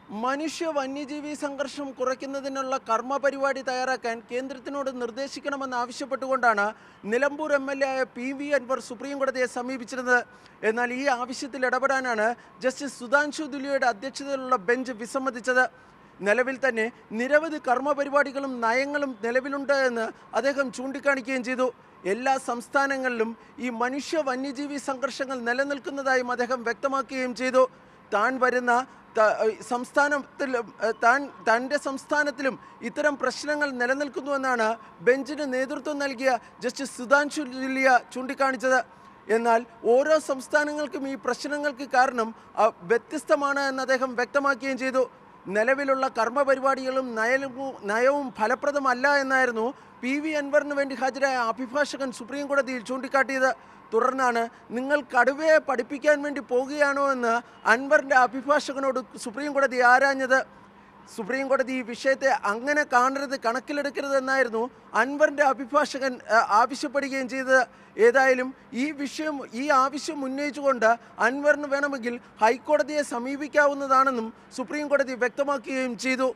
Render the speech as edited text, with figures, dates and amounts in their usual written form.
മനുഷ്യ വന്യജീവി സംഘർഷം കുറയ്ക്കുന്നതിനുള്ള കർമ്മ പരിപാടി തയ്യാറാക്കാൻ കേന്ദ്രത്തിനോട് നിർദ്ദേശിക്കണമെന്നാവശ്യപ്പെട്ടുകൊണ്ടാണ് നിലമ്പൂർ എം.എൽ.എ. ആയ പി.വി. അൻവർ സുപ്രീം കോടതിയെ സമീപിച്ചിരുന്നത്. എന്നാൽ ഈ ആവശ്യത്തിൽ ഇടപെടാനാണ് ജസ്റ്റിസ് സുധാൻശു ദുലിയുടെ അധ്യക്ഷതയിലുള്ള ബെഞ്ച് വിസമ്മതിച്ചത്. നിലവിൽ തന്നെ നിരവധി കർമ്മ പരിപാടികളും നയങ്ങളും നിലവിലുണ്ട് എന്ന് അദ്ദേഹം ചൂണ്ടിക്കാണിക്കുകയും ചെയ്തു. എല്ലാ സംസ്ഥാനങ്ങളിലും ഈ മനുഷ്യ വന്യജീവി സംഘർഷങ്ങൾ നിലനിൽക്കുന്നതായും അദ്ദേഹം വ്യക്തമാക്കുകയും ചെയ്തു. താൻ വരുന്ന സംസ്ഥാനത്തിലും തൻ്റെ സംസ്ഥാനത്തിലും ഇത്തരം പ്രശ്നങ്ങൾ നിലനിൽക്കുന്നുവെന്നാണ് ബെഞ്ചിന് നേതൃത്വം നൽകിയ ജസ്റ്റിസ് സുധാൻശു ദുലിയ ചൂണ്ടിക്കാണിച്ചത്. എന്നാൽ ഓരോ സംസ്ഥാനങ്ങൾക്കും ഈ പ്രശ്നങ്ങൾക്ക് കാരണം വ്യത്യസ്തമാണ് എന്ന് അദ്ദേഹം വ്യക്തമാക്കുകയും ചെയ്തു. നിലവിലുള്ള കർമ്മ പരിപാടികളും നയവും ഫലപ്രദമല്ല എന്നായിരുന്നു പി.വി. അൻവറിന് വേണ്ടി ഹാജരായ അഭിഭാഷകൻ സുപ്രീം കോടതിയിൽ ചൂണ്ടിക്കാട്ടിയത്. തുടർന്നാണ് നിങ്ങൾ കടുവയെ പഠിപ്പിക്കാൻ വേണ്ടി പോകുകയാണോ എന്ന് അൻവറിൻ്റെ അഭിഭാഷകനോട് സുപ്രീം കോടതി ആരാഞ്ഞത്. സുപ്രീം കോടതി ഈ വിഷയത്തെ അങ്ങനെ കാണരുത്, കണക്കിലെടുക്കരുത് എന്നായിരുന്നു അൻവറിൻ്റെ അഭിഭാഷകൻ ആവശ്യപ്പെടുകയും ചെയ്തത്. ഏതായാലും ഈ ആവശ്യം ഉന്നയിച്ചുകൊണ്ട് അൻവറിന് വേണമെങ്കിൽ ഹൈക്കോടതിയെ സമീപിക്കാവുന്നതാണെന്നും സുപ്രീം കോടതി വ്യക്തമാക്കുകയും ചെയ്തു.